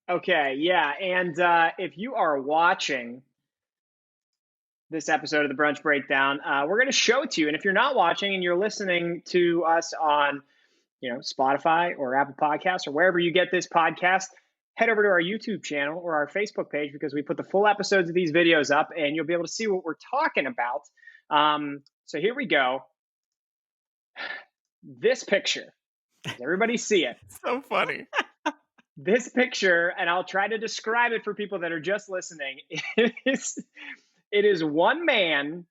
Okay, yeah. And if you are watching this episode of the Brunch Breakdown, we're going to show it to you. And if you're not watching and you're listening to us on, Spotify or Apple Podcasts or wherever you get this podcast, head over to our YouTube channel or our Facebook page because we put the full episodes of these videos up and you'll be able to see what we're talking about. So here we go. This picture. Does everybody see it? So funny. This picture, and I'll try to describe it for people that are just listening. It is one man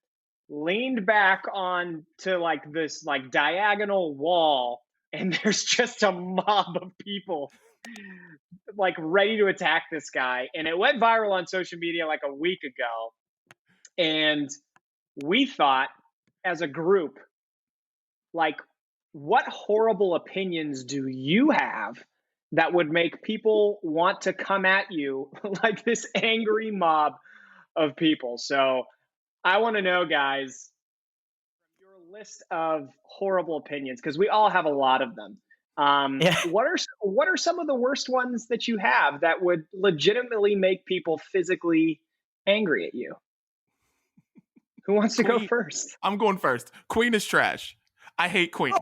leaned back on to like this like diagonal wall, and there's just a mob of people like ready to attack this guy. And it went viral on social media like a week ago. And we thought as a group, like, what horrible opinions do you have that would make people want to come at you like this angry mob of people? So I want to know, guys, from your list of horrible opinions, because we all have a lot of them. Yeah. What are some of the worst ones that you have that would legitimately make people physically angry at you? Who wants to go Queen. first? I'm going first. Queen is trash. I hate Queen.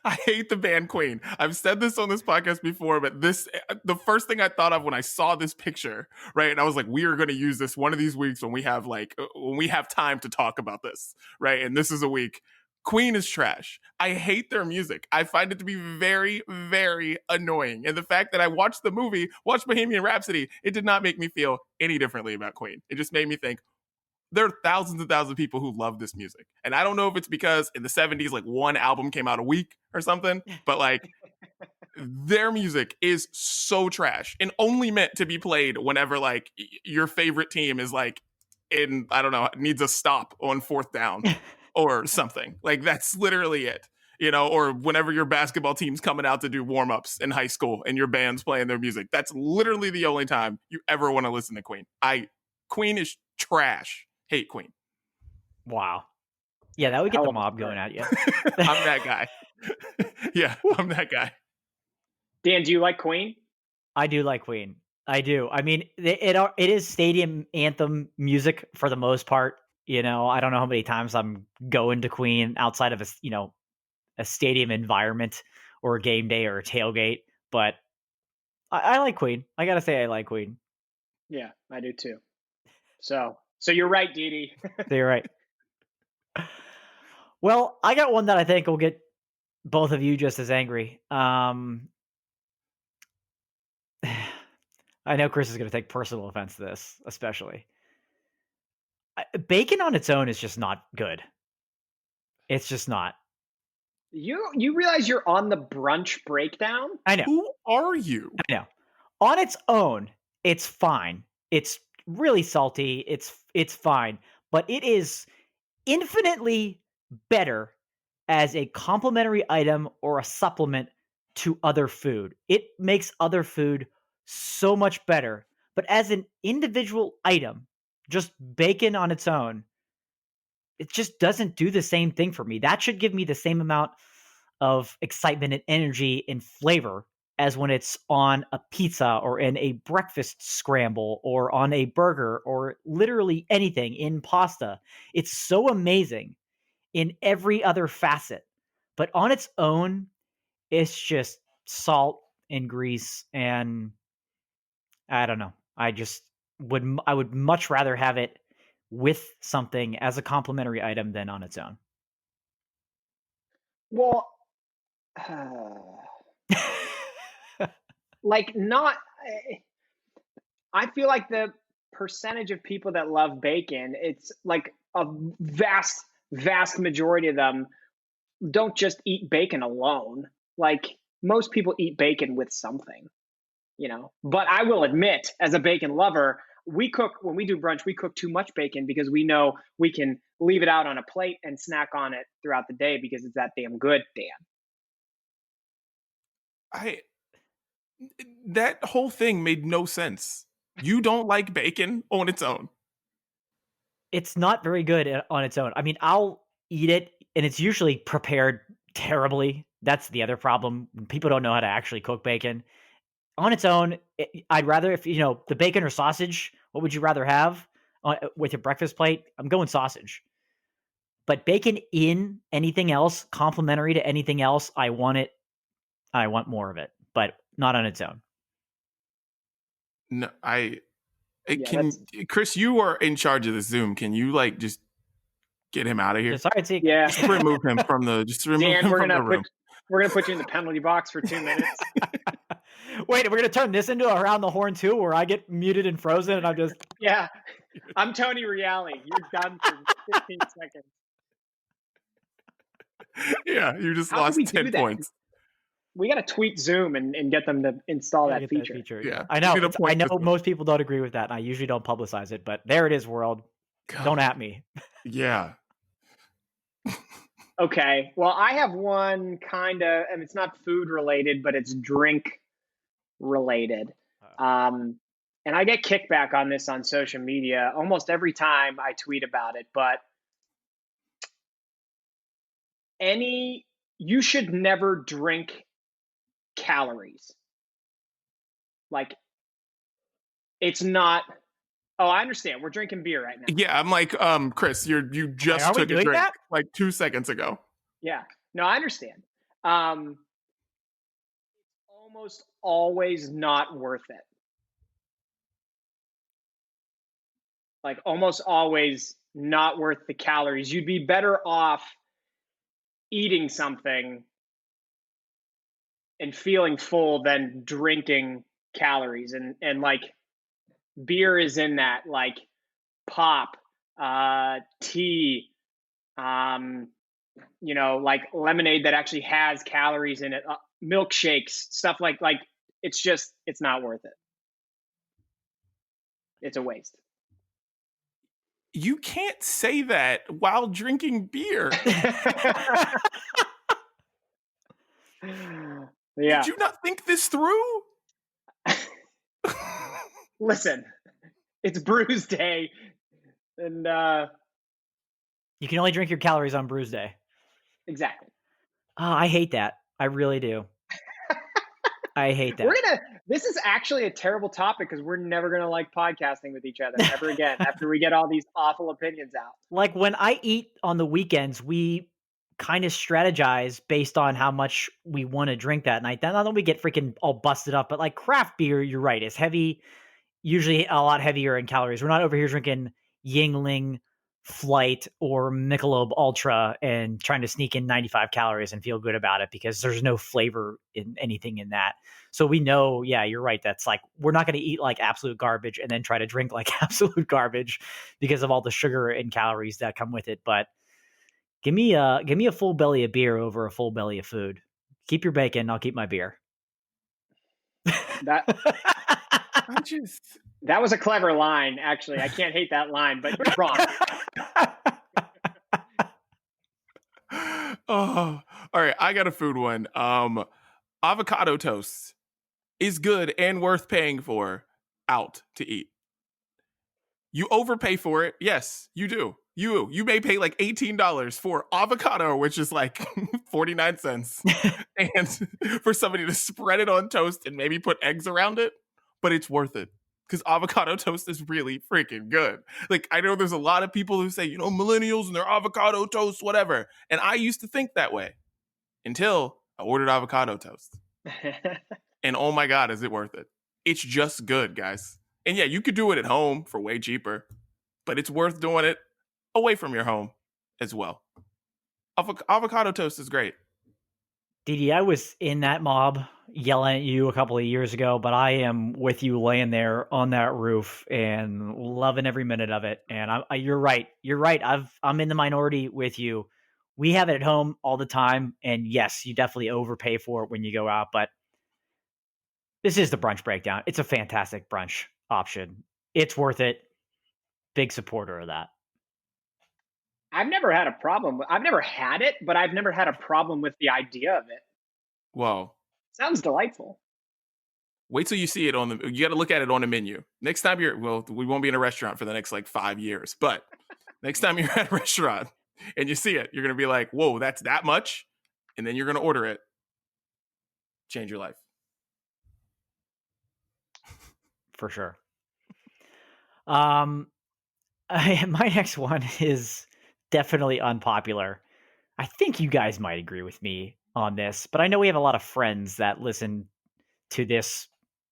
I hate the band Queen. I've said this on this podcast before, but the first thing I thought of when I saw this picture, right? And I was like, we are going to use this one of these weeks when we have time to talk about this, right? And this is a week. Queen is trash. I hate their music. I find it to be very, very annoying. And the fact that I watched Bohemian Rhapsody, it did not make me feel any differently about Queen. It just made me think, there are thousands and thousands of people who love this music. And I don't know if it's because in the 70s, like one album came out a week or something, but like their music is so trash and only meant to be played whenever like your favorite team is like I don't know, needs a stop on fourth down or something. Like that's literally it. Or whenever your basketball team's coming out to do warm-ups in high school and your band's playing their music. That's literally the only time you ever want to listen to Queen. Queen is trash. Hate Queen. Wow. Yeah, that would get the mob going at you. I'm that guy. Yeah, I'm that guy. Dan, do you like Queen? I do like Queen. I do. I mean, it is stadium anthem music for the most part. I don't know how many times I'm going to Queen outside of a stadium environment or a game day or a tailgate, but I like Queen. I gotta say, I like Queen. Yeah, I do too. So you're right, Dee. So you're right. Well, I got one that I think will get both of you just as angry. I know Chris is going to take personal offense to this, especially. Bacon on its own is just not good. It's just not. You realize you're on the Brunch Breakdown? I know. Who are you? I know. On its own, it's fine. It's really salty. It's fine, but it is infinitely better as a complementary item or a supplement to other food. It makes other food so much better, but as an individual item, just bacon on its own, it just doesn't do the same thing for me. That should give me the same amount of excitement and energy and flavor as when it's on a pizza or in a breakfast scramble or on a burger or literally anything in pasta. It's so amazing in every other facet, but on its own, it's just salt and grease. And I don't know. I would much rather have it with something as a complementary item than on its own. Well, like not. I feel like the percentage of people that love bacon, it's like a vast, vast majority of them don't just eat bacon alone. Like most people eat bacon with something, But I will admit, as a bacon lover, when we do brunch, we cook too much bacon because we know we can leave it out on a plate and snack on it throughout the day because it's that damn good, Dan. That whole thing made no sense. You don't like bacon on its own. It's not very good on its own. I mean, I'll eat it, and it's usually prepared terribly. That's the other problem. People don't know how to actually cook bacon. on its own, I'd rather if the bacon or sausage. What would you rather have with your breakfast plate? I'm going sausage. But bacon in anything else, complementary to anything else, I want it. I want more of it, but not on its own. No, Yeah, Chris, you are in charge of the Zoom. Can you like just get him out of here? Sorry, see. yeah. Just remove him from the Dan, we're gonna room. put you in the penalty box for 2 minutes. Wait, we're gonna turn this into Around the Horn too, where I get muted and frozen, and I'm just Yeah, I'm Tony Reale. You're done for 15 seconds. Yeah, you just How lost can we do 10 that? points. We got to tweet Zoom and get them to install gotta that get feature. Yeah. I know. You get a point I know system. most people don't agree with that, and I usually don't publicize it. But there it is, world. God. Don't at me. Yeah. Okay. Well, I have one kind of, and it's not food related, but it's drink related. And I get kickback on this on social media almost every time I tweet about it. But you should never drink calories. Like, it's not. Oh, I understand. We're drinking beer right now. Yeah, I'm like, Chris, you just Are we took a doing drink that? like 2 seconds ago. Yeah. No, I understand. It's almost always not worth it. Like, almost always not worth the calories. You'd be better off eating something and feeling full than drinking calories. And like, beer is in that, like pop, tea, like lemonade that actually has calories in it, milkshakes, stuff like it's not worth it. It's a waste. You can't say that while drinking beer. Yeah. Did you not think this through? Listen, it's Brews Day, and You can only drink your calories on Brews Day. exactly. Oh, I hate that. I really do. I hate that. This is actually a terrible topic because we're never gonna like podcasting with each other ever again after we get all these awful opinions out. Like when I eat on the weekends, we kind of strategize based on how much we want to drink that night. Not that we get freaking all busted up, but like craft beer, you're right, is heavy, usually a lot heavier in calories. We're not over here drinking Yingling Flight or Michelob Ultra and trying to sneak in 95 calories and feel good about it because there's no flavor in anything in that. So we know, yeah, you're right. That's like, we're not going to eat like absolute garbage and then try to drink like absolute garbage because of all the sugar and calories that come with it. But give me a full belly of beer over a full belly of food. Keep your bacon. I'll keep my beer. That that was a clever line, actually. I can't hate that line, but you're wrong. Oh, all right. I got a food one. Avocado toast is good and worth paying for out to eat. You overpay for it. Yes, you do. You may pay like $18 for avocado, which is like 49 cents. And for somebody to spread it on toast and maybe put eggs around it, but it's worth it. Because avocado toast is really freaking good. Like, I know there's a lot of people who say, millennials and their avocado toast, whatever. And I used to think that way until I ordered avocado toast. And oh my God, is it worth it? It's just good, guys. And yeah, you could do it at home for way cheaper, but it's worth doing it away from your home as well. Avocado toast is great. DD, I was in that mob yelling at you a couple of years ago, but I am with you laying there on that roof and loving every minute of it. And you're right. You're right. I'm in the minority with you. We have it at home all the time. And yes, you definitely overpay for it when you go out, but this is the brunch breakdown. It's a fantastic brunch option. It's worth it. Big supporter of that. I've never had a problem. I've never had it, but I've never had a problem with the idea of it. Whoa. Sounds delightful. Wait till you see it you got to look at it on the menu. Next time we won't be in a restaurant for the next like 5 years, but next time you're at a restaurant and you see it, you're going to be like, whoa, that's that much? And then you're going to order it. Change your life. for sure. My next one is definitely unpopular. I think you guys might agree with me on this, but I know we have a lot of friends that listen to this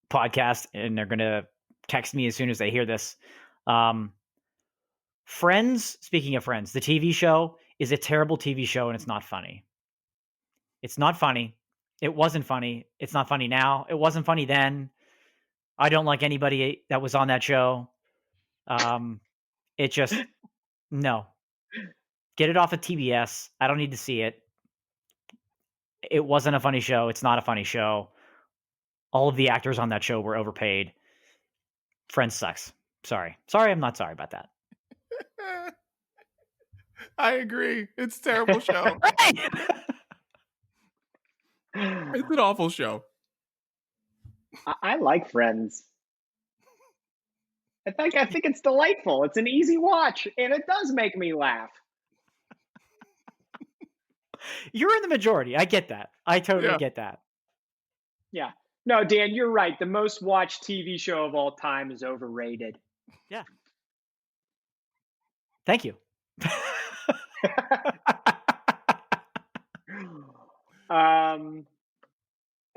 podcast and they're going to text me as soon as they hear this. Friends, speaking of Friends, the TV show is a terrible TV show and it's not funny. It's not funny. It wasn't funny. It's not funny now. It wasn't funny then. I don't like anybody that was on that show. It just, no. Get it off of TBS. I don't need to see it. It wasn't a funny show. It's not a funny show. All of the actors on that show were overpaid. Friends sucks. Sorry. Sorry, I'm not sorry about that. I agree. It's a terrible show. It's an awful show. I like Friends. I think it's delightful. It's an easy watch, and it does make me laugh. You're in the majority. I get that. I totally get that. Yeah. No, Dan, you're right. The most watched TV show of all time is overrated. Yeah. Thank you.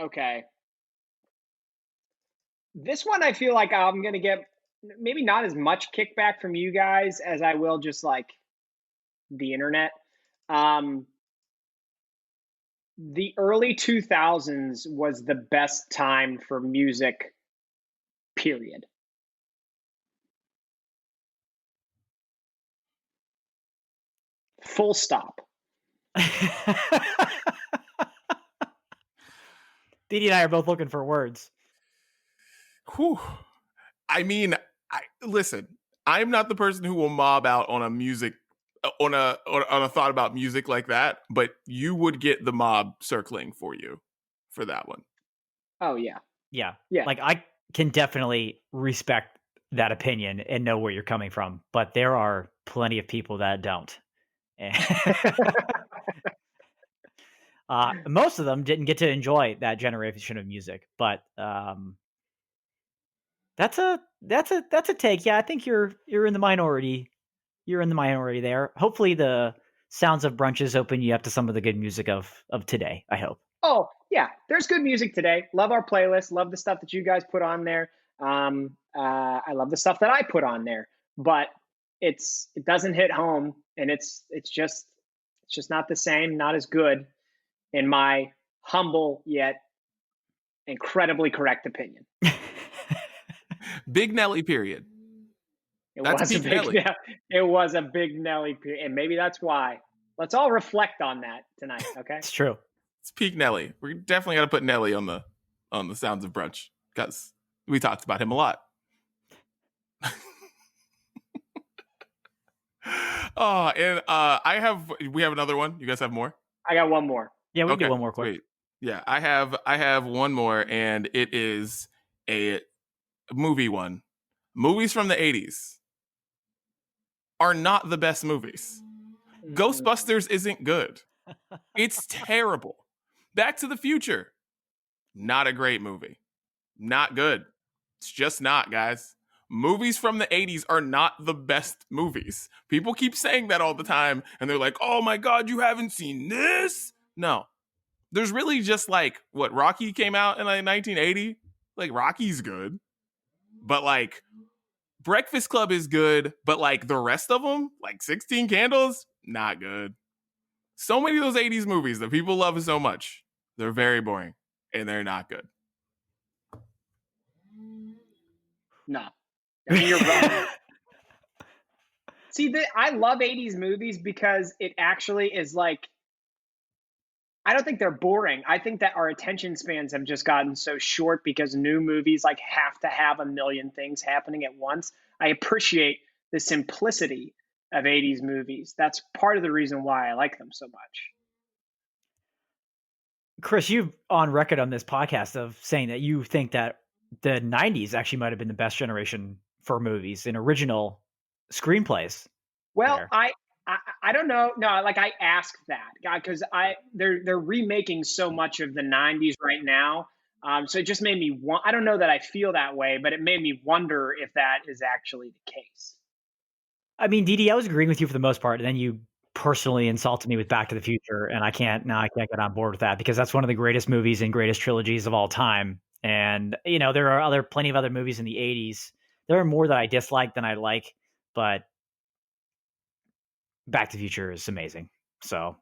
Okay. This one I feel like I'm going to get maybe not as much kickback from you guys as I will just like the internet. The early 2000s was the best time for music, period. Full stop. Didi and I are both looking for words. Whew. I mean, listen. I'm not the person who will mob out on a music on a thought about music like that, but you would get the mob circling for you for that one. Oh yeah. Yeah. Like I can definitely respect that opinion and know where you're coming from, but there are plenty of people that don't. Most of them didn't get to enjoy that generation of music, but that's a take. Yeah, I think you're in the minority. You're in the minority there. Hopefully, the sounds of brunches open you up to some of the good music of today. I hope. Oh yeah, there's good music today. Love our playlist. Love the stuff that you guys put on there. I love the stuff that I put on there, but it doesn't hit home, and it's just not the same. Not as good, in my humble yet incredibly correct opinion. Big Nelly period. It was a big Nelly period, and maybe that's why. Let's all reflect on that tonight, okay? It's true. It's peak Nelly. We definitely got to put Nelly on the Sounds of Brunch because we talked about him a lot. We have another one. You guys have more? I got one more. Yeah, we can do one more quick. Wait. Yeah, I have one more, and it is a movie one. Movies from the 80s are not the best movies. Ghostbusters isn't good. It's terrible. Back to the Future, not a great movie. Not good. It's just not, guys. Movies from the 80s are not the best movies. People keep saying that all the time, and they're like, oh my God, you haven't seen this? No. There's really just like, what, Rocky came out in like 1980? Like, Rocky's good. But like, Breakfast Club is good, but like the rest of them, like 16 Candles, not good. So many of those 80s movies that people love so much, they're very boring and they're not good. No. I mean, you're wrong. See, I love 80s movies because it actually is like, I don't think they're boring. I think that our attention spans have just gotten so short because new movies like have to have a million things happening at once. I appreciate the simplicity of 80s movies. That's part of the reason why I like them so much. Chris, you've on record on this podcast of saying that you think that the 90s actually might have been the best generation for movies and original screenplays. Well, I don't know. No, like I asked that guy because they're remaking so much of the 90s right now. So it just made me want. I don't know that I feel that way, but it made me wonder if that is actually the case. I mean, DD, I was agreeing with you for the most part, and then you personally insulted me with Back to the Future, and I can't get on board with that because that's one of the greatest movies and greatest trilogies of all time. And there are plenty of other movies in the '80s. There are more that I dislike than I like, but Back to the Future is amazing. So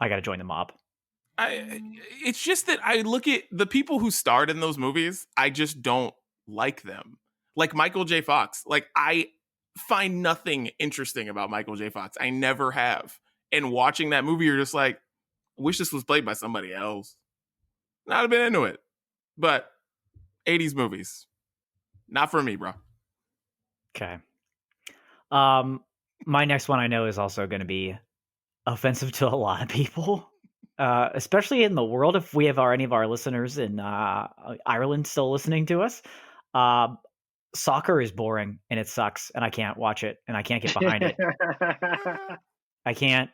I got to join the mob. It's just that I look at the people who starred in those movies, I just don't like them. Like Michael J. Fox. Like I find nothing interesting about Michael J. Fox. I never have. And watching that movie, you're just like, I wish this was played by somebody else. Not have been into it. But 80s movies, not for me, bro. Okay. My next one I know is also going to be offensive to a lot of people, especially in the world. If we have any of our listeners in Ireland still listening to us, soccer is boring and it sucks, and I can't watch it, and I can't get behind it. I can't.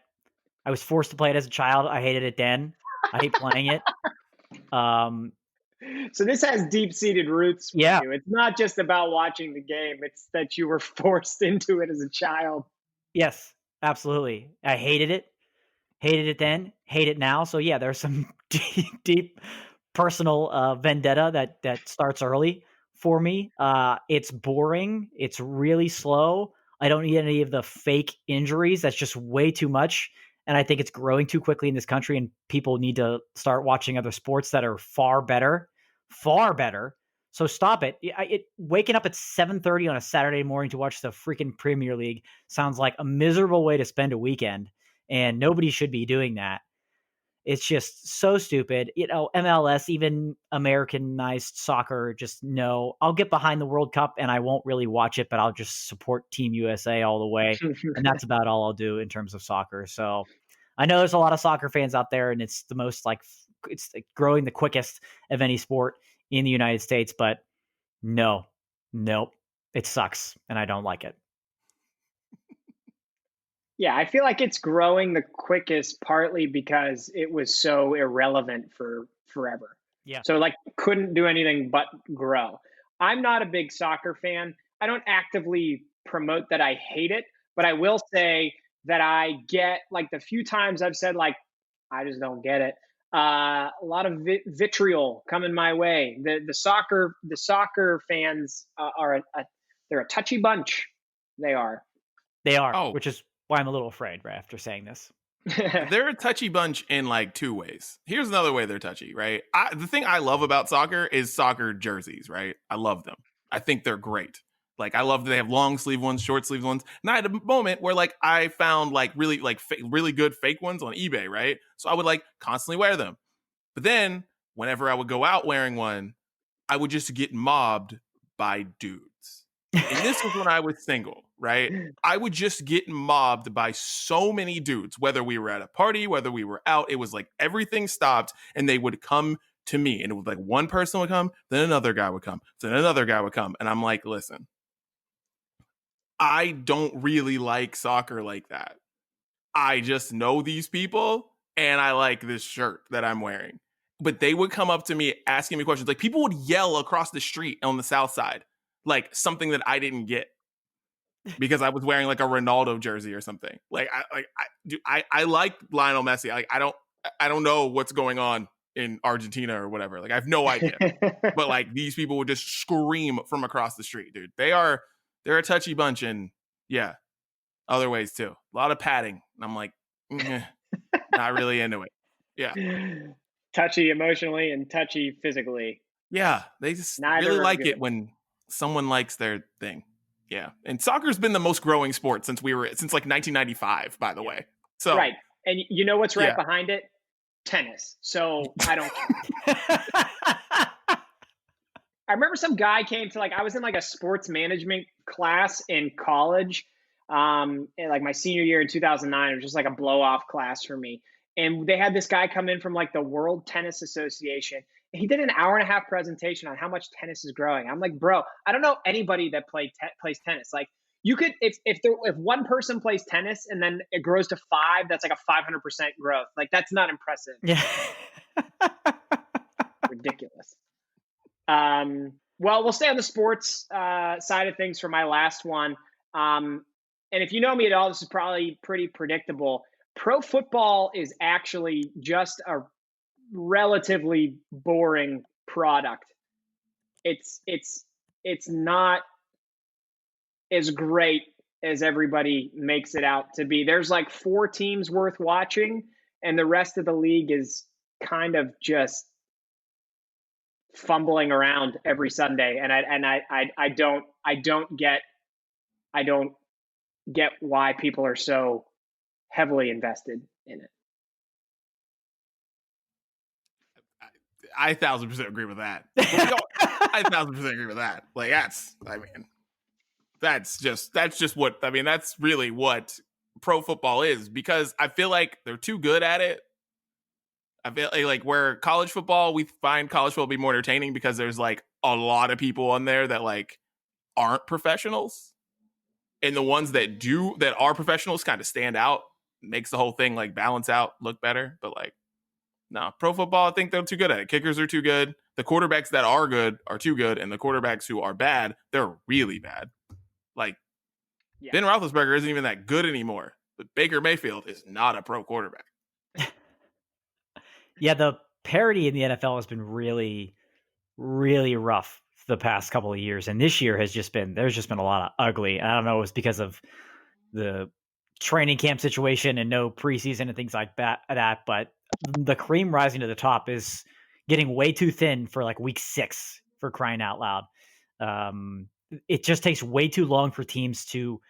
I was forced to play it as a child. I hated it then. I hate playing it. So this has deep-seated roots for Yeah. you. It's not just about watching the game. It's that you were forced into it as a child. Yes, absolutely. I hated it. Hated it then, hate it now. So yeah, there's some deep personal vendetta that starts early for me. It's boring. It's really slow. I don't need any of the fake injuries. That's just way too much. And I think it's growing too quickly in this country, and people need to start watching other sports that are far better, far better. So stop it. Waking up at 7:30 on a Saturday morning to watch the freaking Premier League sounds like a miserable way to spend a weekend, and nobody should be doing that. It's just so stupid. MLS, even Americanized soccer, just no. I'll get behind the World Cup and I won't really watch it, but I'll just support Team USA all the way. And that's about all I'll do in terms of soccer. So I know there's a lot of soccer fans out there, and it's the most it's growing the quickest of any sport in the United States, but no, nope, it sucks and I don't like it. Yeah, I feel like it's growing the quickest partly because it was so irrelevant for forever. Yeah. So like couldn't do anything but grow. I'm not a big soccer fan. I don't actively promote that I hate it, but I will say that I get like the few times I've said like I just don't get it. A lot of vitriol coming my way. The soccer fans are they're a touchy bunch. They are. They are, Oh, which is why I'm a little afraid right after saying this. they're a touchy bunch in like two ways. Here's another way they're touchy, right? The thing I love about soccer is soccer jerseys, right? I love them. I think they're great. Like I love that they have long sleeve ones, short sleeve ones. And I had a moment where like I found like really good fake ones on eBay, right? So I would like constantly wear them. But then whenever I would go out wearing one, I would just get mobbed by dudes. And this was when I was single, right? I would just get mobbed by so many dudes, whether we were at a party, whether we were out. It was like everything stopped and they would come to me. And it was like one person would come, then another guy would come, then another guy would come. And I'm like, listen, I don't really like soccer like that. I just know these people and I like this shirt that I'm wearing. But they would come up to me asking me questions. Like people would yell across the street on the south side, like something that I didn't get because I was wearing like a Ronaldo jersey or something. I like Lionel Messi. Like I don't know what's going on in Argentina or whatever. Like I have no idea. But like these people would just scream from across the street, dude. They're a touchy bunch, and yeah, other ways too. A lot of padding. And I'm like, not really into it. Yeah. Touchy emotionally and touchy physically. Yeah. They just Neither really are like good. it when someone likes their thing. Yeah. And soccer's been the most growing sport since like 1995, by the way. So Right. And you know what's right Yeah. behind it? Tennis. So I don't care. I remember some guy came to I was in like a sports management class in college, in like my senior year in 2009. It was just like a blow off class for me. And they had this guy come in from like the World Tennis Association. And he did an hour and a half presentation on how much tennis is growing. I'm like, bro, I don't know anybody that plays tennis. Like you could, if one person plays tennis and then it grows to 5, that's like a 500% growth. Like that's not impressive. Yeah. Ridiculous. Well, we'll stay on the sports side of things for my last one. And if you know me at all, this is probably pretty predictable. Pro football is actually just a relatively boring product. It's not as great as everybody makes it out to be. There's like 4 teams worth watching, and the rest of the league is kind of just fumbling around every Sunday. And I don't get why people are so heavily invested in it. I 1,000% agree with that. I 1,000% agree with that. Like that's just what that's really what pro football is, because I feel like they're too good at it. I feel like where college football, we find college football be more entertaining because there's like a lot of people on there that like aren't professionals, and the ones that are professionals kind of stand out, makes the whole thing like balance out, look better. But like, no, pro football, I think they're too good at it. Kickers are too good. The quarterbacks that are good are too good, and the quarterbacks who are bad, they're really bad. Like, yeah. Ben Roethlisberger isn't even that good anymore, but Baker Mayfield is not a pro quarterback. Yeah, the parity in the NFL has been really, really rough the past couple of years, and this year there's just been a lot of ugly. I don't know if it's because of the training camp situation and no preseason and things like that, but the cream rising to the top is getting way too thin for like week 6, for crying out loud. It just takes way too long for teams to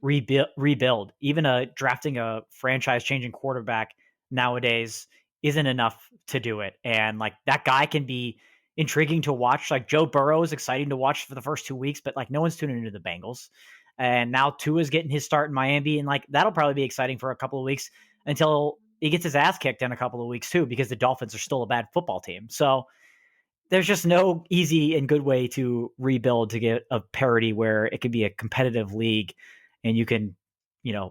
rebuild. Even drafting a franchise-changing quarterback nowadays isn't enough to do it. And like that guy can be intriguing to watch. Like Joe Burrow is exciting to watch for the first 2 weeks, but like no one's tuning into the Bengals. And now Tua's getting his start in Miami, and like that'll probably be exciting for a couple of weeks until he gets his ass kicked in a couple of weeks too, because the Dolphins are still a bad football team. So there's just no easy and good way to rebuild to get a parity where it can be a competitive league, and you can,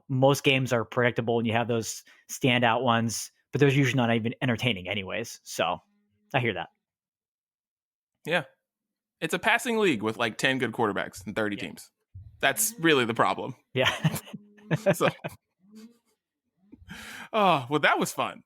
most games are predictable and you have those standout ones, but they're usually not even entertaining anyways. So I hear that. Yeah. It's a passing league with like 10 good quarterbacks and 30 teams. That's really the problem. Yeah. So, oh, well, that was fun.